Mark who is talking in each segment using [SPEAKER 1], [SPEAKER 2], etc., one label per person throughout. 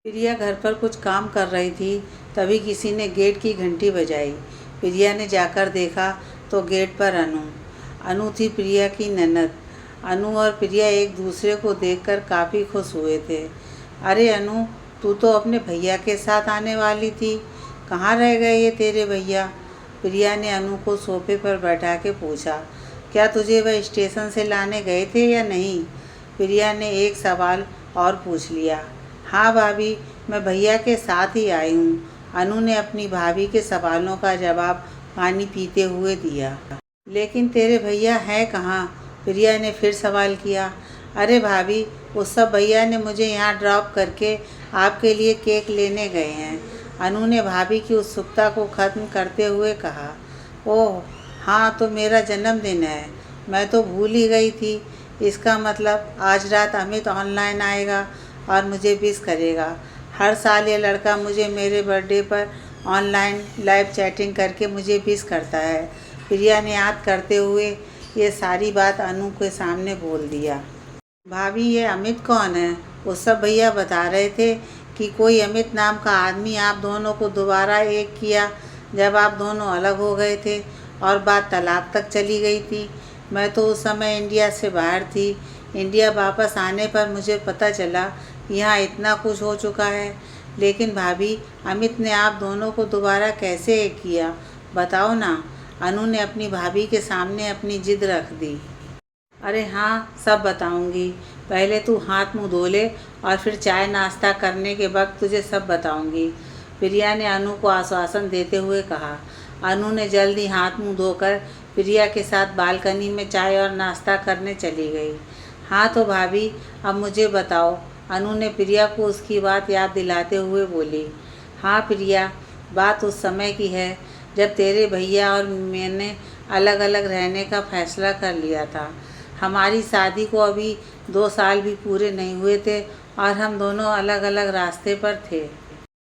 [SPEAKER 1] प्रिया घर पर कुछ काम कर रही थी, तभी किसी ने गेट की घंटी बजाई। प्रिया ने जाकर देखा तो गेट पर अनु थी, प्रिया की ननद। अनु और प्रिया एक दूसरे को देखकर काफ़ी खुश हुए थे। अरे अनु, तू तो अपने भैया के साथ आने वाली थी, कहाँ रह गए ये तेरे भैया? प्रिया ने अनु को सोफे पर बैठा के पूछा। क्या तुझे वह स्टेशन से लाने गए थे या नहीं? प्रिया ने एक सवाल और पूछ लिया। हाँ भाभी, मैं भैया के साथ ही आई हूँ। अनु ने अपनी भाभी के सवालों का जवाब पानी पीते हुए दिया। लेकिन तेरे भैया हैं कहाँ? प्रिया ने फिर सवाल किया। अरे भाभी, उस सब भैया ने मुझे यहाँ ड्रॉप करके आपके लिए केक लेने गए हैं। अनु ने भाभी की उत्सुकता को ख़त्म करते हुए कहा। ओह हाँ, तो मेरा जन्मदिन है, मैं तो भूल ही गई थी। इसका मतलब आज रात अमित ऑनलाइन आएगा और मुझे विश करेगा। हर साल ये लड़का मुझे मेरे बर्थडे पर ऑनलाइन लाइव चैटिंग करके मुझे विश करता है। प्रिया ने याद करते हुए ये सारी बात अनु के सामने बोल दिया। भाभी, ये अमित कौन है? वो सब भैया बता रहे थे कि कोई अमित नाम का आदमी आप दोनों को दोबारा एक किया जब आप दोनों अलग हो गए थे और बात तलाक तक चली गई थी। मैं तो उस समय इंडिया से बाहर थी। इंडिया वापस आने पर मुझे पता चला यहाँ इतना कुछ हो चुका है। लेकिन भाभी, अमित ने आप दोनों को दोबारा कैसे एक किया, बताओ ना। अनु ने अपनी भाभी के सामने अपनी जिद रख दी। अरे हाँ, सब बताऊंगी। पहले तू हाथ मुंह धो ले और फिर चाय नाश्ता करने के वक्त तुझे सब बताऊंगी, प्रिया ने अनु को आश्वासन देते हुए कहा। अनु ने जल्दी हाथ मुंह धोकर प्रिया के साथ बालकनी में चाय और नाश्ता करने चली गई। हाँ तो भाभी, अब मुझे बताओ, अनु ने प्रिया को उसकी बात याद दिलाते हुए बोली। हाँ प्रिया, बात उस समय की है जब तेरे भैया और मैंने अलग अलग रहने का फैसला कर लिया था। हमारी शादी को अभी 2 साल भी पूरे नहीं हुए थे और हम दोनों अलग अलग रास्ते पर थे।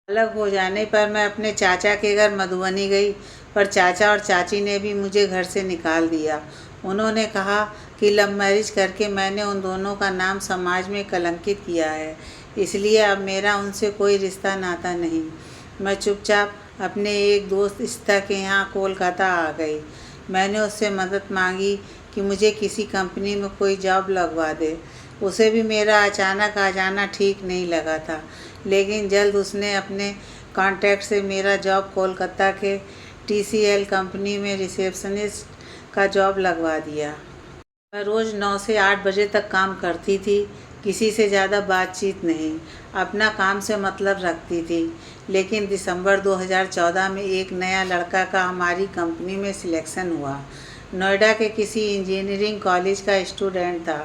[SPEAKER 1] अलग हो जाने पर मैं अपने चाचा के घर मधुबनी गई, पर चाचा और चाची ने भी मुझे घर से निकाल दिया। उन्होंने कहा कि लव मैरिज करके मैंने उन दोनों का नाम समाज में कलंकित किया है, इसलिए अब मेरा उनसे कोई रिश्ता नाता नहीं। मैं चुपचाप अपने एक दोस्त इस्ता के यहाँ कोलकाता आ गई। मैंने उससे मदद मांगी कि मुझे किसी कंपनी में कोई जॉब लगवा दे। उसे भी मेरा अचानक आ जाना ठीक नहीं लगा था, लेकिन जल्द उसने अपने कॉन्टैक्ट से मेरा जॉब कोलकाता के TCL कंपनी में रिसेप्शनिस्ट का जॉब लगवा दिया। मैं रोज़ 9 से 8 बजे तक काम करती थी, किसी से ज़्यादा बातचीत नहीं, अपना काम से मतलब रखती थी। लेकिन दिसंबर 2014 में एक नया लड़का का हमारी कंपनी में सिलेक्शन हुआ। नोएडा के किसी इंजीनियरिंग कॉलेज का स्टूडेंट था।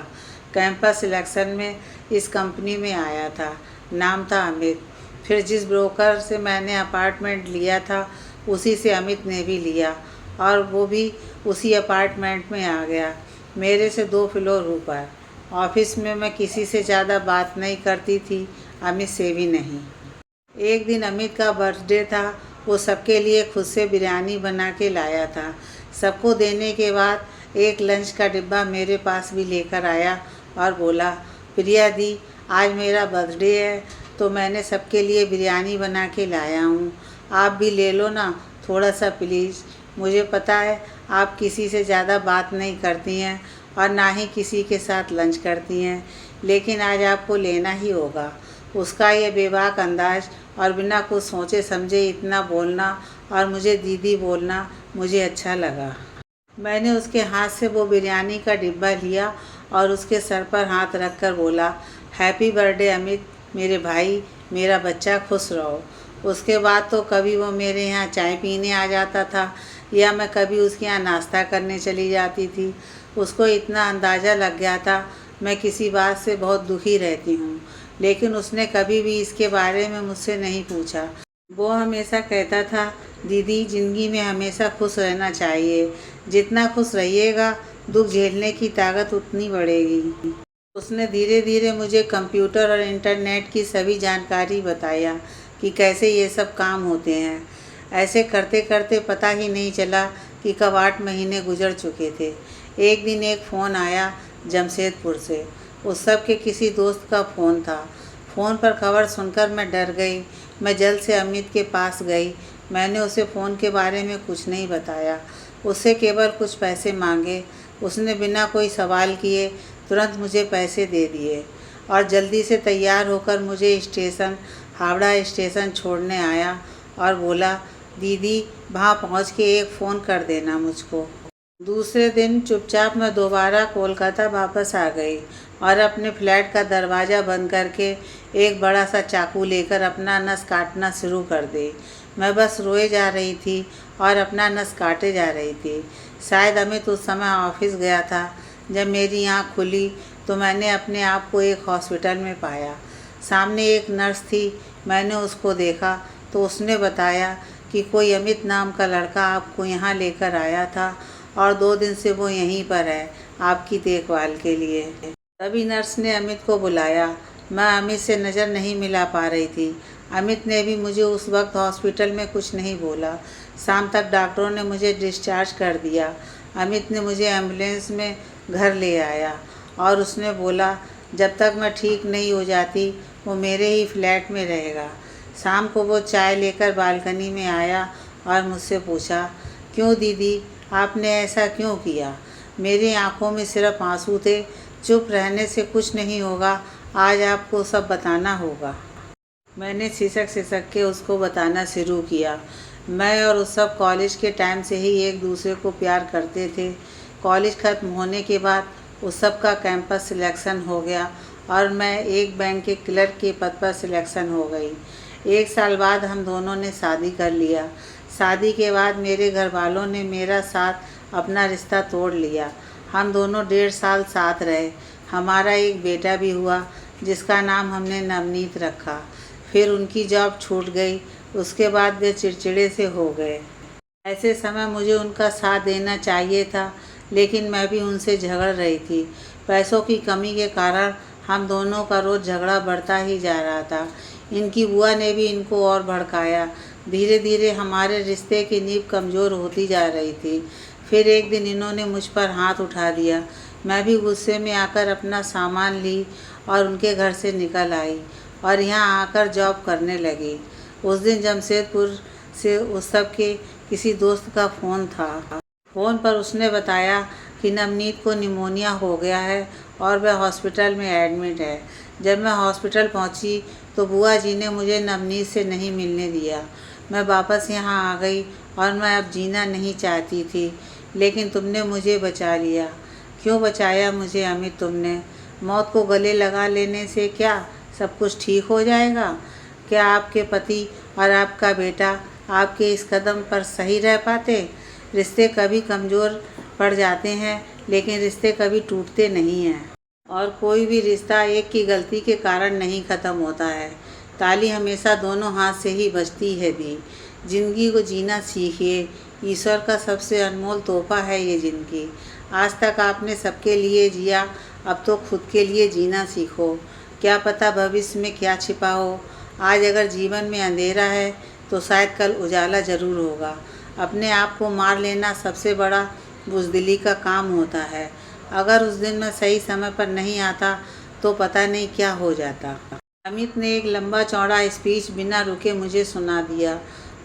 [SPEAKER 1] कैंपस सिलेक्शन में इस कंपनी में आया था। नाम था अमित। फिर जिस ब्रोकर से मैंने अपार्टमेंट लिया था उसी से अमित ने भी लिया और वो भी उसी अपार्टमेंट में आ गया, मेरे से 2 फ्लोर ऊपर। ऑफिस में मैं किसी से ज़्यादा बात नहीं करती थी, अमित से भी नहीं। एक दिन अमित का बर्थडे था। वो सबके लिए खुद से बिरयानी बना के लाया था। सबको देने के बाद एक लंच का डिब्बा मेरे पास भी लेकर आया और बोला, प्रिया दी, आज मेरा बर्थडे है तो मैंने सबके लिए बिरयानी बना के लाया हूँ, आप भी ले लो ना थोड़ा सा प्लीज़। मुझे पता है आप किसी से ज़्यादा बात नहीं करती हैं और ना ही किसी के साथ लंच करती हैं, लेकिन आज आपको लेना ही होगा। उसका ये बेबाक अंदाज और बिना कुछ सोचे समझे इतना बोलना और मुझे दीदी बोलना मुझे अच्छा लगा। मैंने उसके हाथ से वो बिरयानी का डिब्बा लिया और उसके सर पर हाथ रखकर बोला, हैप्पी बर्थडे अमित, मेरे भाई, मेरा बच्चा, खुश रहो। उसके बाद तो कभी वो मेरे यहाँ चाय पीने आ जाता था या मैं कभी उसके यहाँ नाश्ता करने चली जाती थी। उसको इतना अंदाज़ा लग गया था मैं किसी बात से बहुत दुखी रहती हूँ, लेकिन उसने कभी भी इसके बारे में मुझसे नहीं पूछा। वो हमेशा कहता था, दीदी ज़िंदगी में हमेशा खुश रहना चाहिए, जितना खुश रहिएगा दुख झेलने की ताकत उतनी बढ़ेगी। उसने धीरे धीरे मुझे कंप्यूटर और इंटरनेट की सभी जानकारी बताया कि कैसे ये सब काम होते हैं। ऐसे करते करते पता ही नहीं चला कि कब 8 महीने गुजर चुके थे। एक दिन एक फ़ोन आया जमशेदपुर से। उस सब के किसी दोस्त का फ़ोन था। फ़ोन पर खबर सुनकर मैं डर गई। मैं जल्द से अमित के पास गई। मैंने उसे फ़ोन के बारे में कुछ नहीं बताया, उससे केवल कुछ पैसे मांगे। उसने बिना कोई सवाल किए तुरंत मुझे पैसे दे दिए और जल्दी से तैयार होकर मुझे हावड़ा स्टेशन छोड़ने आया और बोला, दीदी वहाँ पहुँच के एक फ़ोन कर देना मुझको। दूसरे दिन चुपचाप मैं दोबारा कोलकाता वापस आ गई और अपने फ्लैट का दरवाज़ा बंद करके एक बड़ा सा चाकू लेकर अपना नस काटना शुरू कर दी। मैं बस रोए जा रही थी और अपना नस काटे जा रही थी। शायद अमित उस समय ऑफिस गया था। जब मेरी आँख खुली तो मैंने अपने आप को एक हॉस्पिटल में पाया। सामने एक नर्स थी। मैंने उसको देखा तो उसने बताया कि कोई अमित नाम का लड़का आपको यहाँ लेकर आया था और 2 दिन से वो यहीं पर है आपकी देखभाल के लिए। तभी नर्स ने अमित को बुलाया। मैं अमित से नज़र नहीं मिला पा रही थी। अमित ने भी मुझे उस वक्त हॉस्पिटल में कुछ नहीं बोला। शाम तक डॉक्टरों ने मुझे डिस्चार्ज कर दिया। अमित ने मुझे एम्बुलेंस में घर ले आया और उसने बोला जब तक मैं ठीक नहीं हो जाती वो मेरे ही फ्लैट में रहेगा। शाम को वो चाय लेकर बालकनी में आया और मुझसे पूछा, क्यों दीदी आपने ऐसा क्यों किया? मेरी आंखों में सिर्फ आंसू थे। चुप रहने से कुछ नहीं होगा, आज आपको सब बताना होगा। मैंने सिसक सिसक के उसको बताना शुरू किया। मैं और उस सब कॉलेज के टाइम से ही एक दूसरे को प्यार करते थे। कॉलेज ख़त्म होने के बाद उस सब का कैंपस सिलेक्शन हो गया और मैं एक बैंक के क्लर्क के पद पर सिलेक्शन हो गई। 1 साल बाद हम दोनों ने शादी कर लिया। शादी के बाद मेरे घर वालों ने मेरा साथ अपना रिश्ता तोड़ लिया। हम दोनों 1.5 साल साथ रहे। हमारा एक बेटा भी हुआ जिसका नाम हमने नवनीत रखा। फिर उनकी जॉब छूट गई। उसके बाद वे चिड़चिड़े से हो गए। ऐसे समय मुझे उनका साथ देना चाहिए था, लेकिन मैं भी उनसे झगड़ रही थी। पैसों की कमी के कारण हम दोनों का रोज़ झगड़ा बढ़ता ही जा रहा था। इनकी बुआ ने भी इनको और भड़काया। धीरे धीरे हमारे रिश्ते की नींव कमज़ोर होती जा रही थी। फिर एक दिन इन्होंने मुझ पर हाथ उठा दिया। मैं भी गुस्से में आकर अपना सामान ली और उनके घर से निकल आई और यहाँ आकर जॉब करने लगी। उस दिन जमशेदपुर से उस सब के किसी दोस्त का फ़ोन था। फ़ोन पर उसने बताया कि नवनीत को निमोनिया हो गया है और वह हॉस्पिटल में एडमिट है। जब मैं हॉस्पिटल पहुंची तो बुआ जी ने मुझे नवनीत से नहीं मिलने दिया। मैं वापस यहाँ आ गई और मैं अब जीना नहीं चाहती थी, लेकिन तुमने मुझे बचा लिया। क्यों बचाया मुझे अमित तुमने? मौत को गले लगा लेने से क्या सब कुछ ठीक हो जाएगा? क्या आपके पति और आपका बेटा आपके इस कदम पर सही रह पाते? रिश्ते कभी कमज़ोर पड़ जाते हैं, लेकिन रिश्ते कभी टूटते नहीं हैं। और कोई भी रिश्ता एक की गलती के कारण नहीं ख़त्म होता है। ताली हमेशा दोनों हाथ से ही बजती है दी। ज़िंदगी को जीना सीखिए। ईश्वर का सबसे अनमोल तोहफा है ये ज़िंदगी। आज तक आपने सबके लिए जिया, अब तो खुद के लिए जीना सीखो। क्या पता भविष्य में क्या छिपा हो। आज अगर जीवन में अंधेरा है तो शायद कल उजाला ज़रूर होगा। अपने आप को मार लेना सबसे बड़ा बुज़दिली का काम होता है। अगर उस दिन मैं सही समय पर नहीं आता तो पता नहीं क्या हो जाता। अमित ने एक लंबा चौड़ा स्पीच बिना रुके मुझे सुना दिया।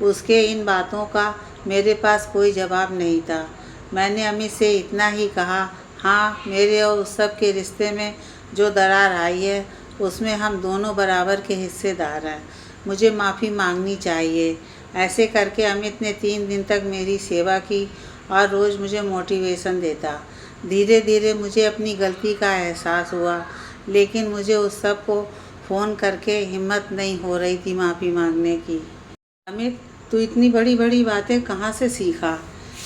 [SPEAKER 1] उसके इन बातों का मेरे पास कोई जवाब नहीं था। मैंने अमित से इतना ही कहा, हाँ, मेरे और उस सब के रिश्ते में जो दरार आई है उसमें हम दोनों बराबर के हिस्सेदार हैं। मुझे माफ़ी मांगनी चाहिए। ऐसे करके अमित ने 3 दिन तक मेरी सेवा की और रोज़ मुझे मोटिवेशन देता। धीरे धीरे मुझे अपनी गलती का एहसास हुआ, लेकिन मुझे उस सब को फ़ोन करके हिम्मत नहीं हो रही थी माफ़ी मांगने की। अमित, तू इतनी बड़ी बड़ी बातें कहाँ से सीखा?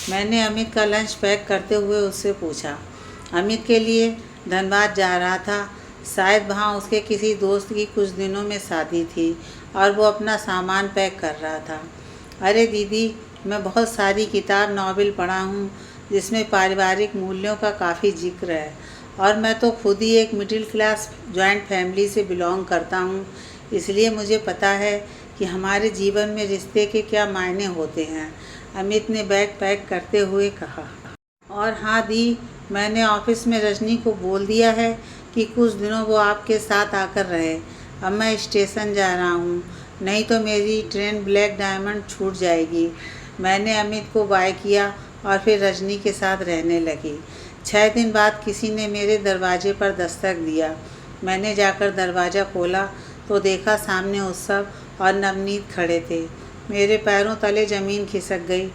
[SPEAKER 1] मैंने अमित का लंच पैक करते हुए उससे पूछा। अमित के लिए धनबाद जा रहा था। शायद वहाँ उसके किसी दोस्त की कुछ दिनों में शादी थी और वो अपना सामान पैक कर रहा था। अरे दीदी, मैं बहुत सारी किताब नॉवेल पढ़ा हूँ जिसमें पारिवारिक मूल्यों का काफ़ी जिक्र है, और मैं तो खुद ही एक मिडिल क्लास जॉइंट फैमिली से बिलोंग करता हूँ। इसलिए मुझे पता है कि हमारे जीवन में रिश्ते के क्या मायने होते हैं। अमित ने बैग पैक करते हुए कहा। और हाँ दी, मैंने ऑफिस में रजनी को बोल दिया है कि कुछ दिनों वो आपके साथ आकर रहे। अब मैं स्टेशन जा रहा हूँ, नहीं तो मेरी ट्रेन ब्लैक डायमंड छूट जाएगी। मैंने अमित को बाय किया और फिर रजनी के साथ रहने लगी। 6 दिन बाद किसी ने मेरे दरवाजे पर दस्तक दिया। मैंने जाकर दरवाज़ा खोला तो देखा सामने उत्सव और नवनीत खड़े थे। मेरे पैरों तले ज़मीन खिसक गई।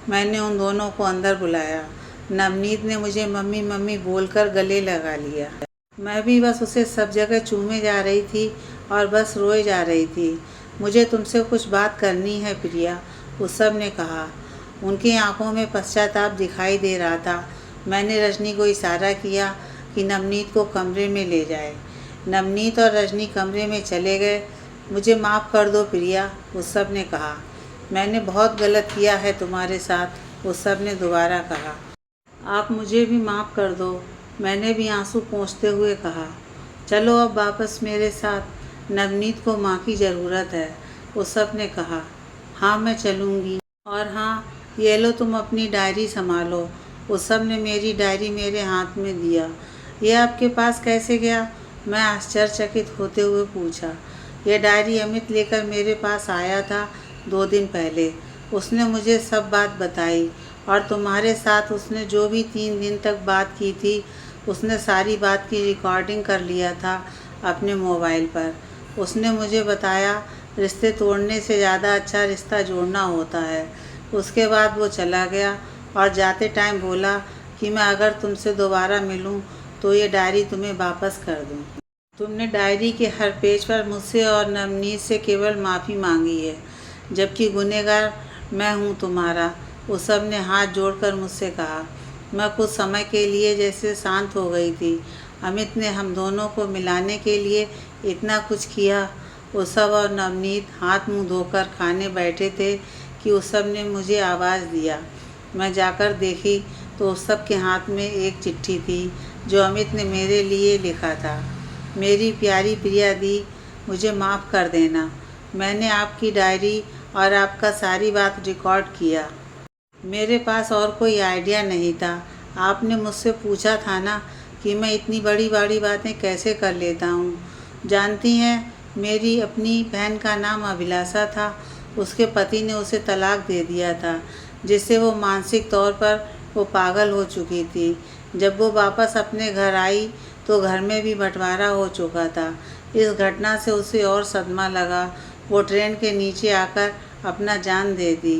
[SPEAKER 1] मैंने उन दोनों को अंदर बुलाया। नवनीत ने मुझे मम्मी मम्मी बोलकर गले लगा लिया। मैं भी बस उसे सब जगह चूमे जा रही थी और बस रोए जा रही थी। मुझे तुमसे कुछ बात करनी है प्रिया, उत्सव ने कहा। उनकी आंखों में पश्चाताप दिखाई दे रहा था। मैंने रजनी को इशारा किया कि नवनीत को कमरे में ले जाए। नवनीत और रजनी कमरे में चले गए। मुझे माफ़ कर दो प्रिया, उत्सव ने कहा। मैंने बहुत गलत किया है तुम्हारे साथ, उत्सव ने दोबारा कहा। आप मुझे भी माफ़ कर दो, मैंने भी आंसू पोंछते हुए कहा। चलो अब वापस मेरे साथ, नवनीत को माँ की ज़रूरत है, उत्सव ने कहा। हाँ मैं चलूँगी। और हाँ, ये लो तुम अपनी डायरी संभालो। उत्सव ने मेरी डायरी मेरे हाथ में दिया। ये आपके पास कैसे गया? मैं आश्चर्यचकित होते हुए पूछा। यह डायरी अमित लेकर मेरे पास आया था 2 दिन पहले। उसने मुझे सब बात बताई और तुम्हारे साथ उसने जो भी 3 दिन तक बात की थी, उसने सारी बात की रिकॉर्डिंग कर लिया था अपने मोबाइल पर। उसने मुझे बताया रिश्ते तोड़ने से ज़्यादा अच्छा रिश्ता जोड़ना होता है। उसके बाद वो चला गया और जाते टाइम बोला कि मैं अगर तुमसे दोबारा मिलूं तो ये डायरी तुम्हें वापस कर दूं। तुमने डायरी के हर पेज पर मुझसे और नवनीत से केवल माफ़ी मांगी है, जबकि गुनहगार मैं हूँ तुम्हारा, उत्सव ने हाथ जोड़कर मुझसे कहा। मैं कुछ समय के लिए जैसे शांत हो गई थी। अमित ने हम दोनों को मिलाने के लिए इतना कुछ किया। उत्सव और नवनीत हाथ मुंह धोकर खाने बैठे थे कि उत्सव ने मुझे आवाज़ दिया। मैं जाकर देखी तो उत्सव के हाथ में एक चिट्ठी थी जो अमित ने मेरे लिए लिखा था। मेरी प्यारी प्रिया दी, मुझे माफ़ कर देना। मैंने आपकी डायरी और आपका सारी बात रिकॉर्ड किया। मेरे पास और कोई आइडिया नहीं था। आपने मुझसे पूछा था ना कि मैं इतनी बड़ी बड़ी बातें कैसे कर लेता हूँ। जानती हैं, मेरी अपनी बहन का नाम अभिलाषा था। उसके पति ने उसे तलाक दे दिया था, जिससे वो मानसिक तौर पर वो पागल हो चुकी थी। जब वो वापस अपने घर आई तो घर में भी बंटवारा हो चुका था। इस घटना से उसे और सदमा लगा। वो ट्रेन के नीचे आकर अपना जान दे दी।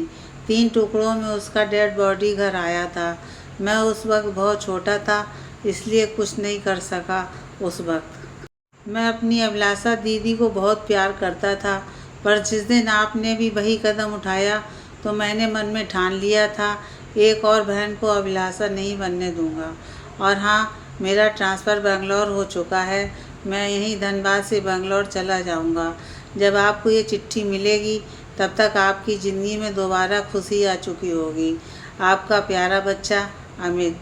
[SPEAKER 1] 3 टुकड़ों में उसका डेड बॉडी घर आया था। मैं उस वक्त बहुत छोटा था, इसलिए कुछ नहीं कर सका उस वक्त। मैं अपनी अभिलाषा दीदी को बहुत प्यार करता था, पर जिस दिन आपने भी वही कदम उठाया तो मैंने मन में ठान लिया था एक और बहन को अभिलाषा नहीं बनने दूंगा। और हाँ, मेरा ट्रांसफ़र बेंगलोर हो चुका है। मैं यहीं धनबाद से बेंगलोर चला जाऊंगा। जब आपको ये चिट्ठी मिलेगी तब तक आपकी ज़िंदगी में दोबारा खुशी आ चुकी होगी। आपका प्यारा बच्चा अमित।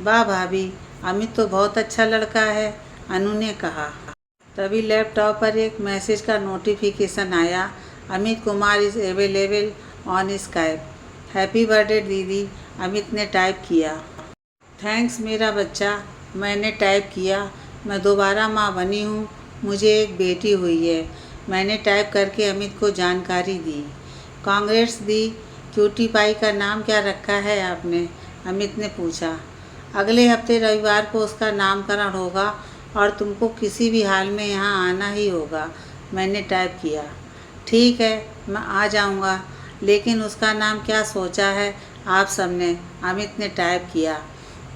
[SPEAKER 1] वाह भाभी, अमित तो बहुत अच्छा लड़का है, अनु ने कहा। तभी लैपटॉप पर एक मैसेज का नोटिफिकेशन आया। Amit Kumar is available on Skype. Happy birthday दीदी, अमित ने टाइप किया। थैंक्स मेरा बच्चा, मैंने टाइप किया। मैं दोबारा माँ बनी हूँ, मुझे एक बेटी हुई है। मैंने टाइप करके अमित को जानकारी दी। कांग्रेट्स दी, क्यूटी पाई का नाम क्या रखा है आपने? अमित ने पूछा। अगले हफ्ते रविवार को उसका नामकरण होगा और तुमको किसी भी हाल में यहाँ आना ही होगा, मैंने टाइप किया। ठीक है, मैं आ जाऊँगा, लेकिन उसका नाम क्या सोचा है आप सबने? अमित ने टाइप किया।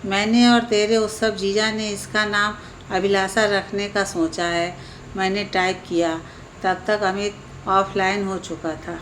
[SPEAKER 1] मैंने और तेरे उत्सव जीजा ने इसका नाम अभिलाषा रखने का सोचा है, मैंने टाइप किया। तब तक अमित ऑफलाइन हो चुका था।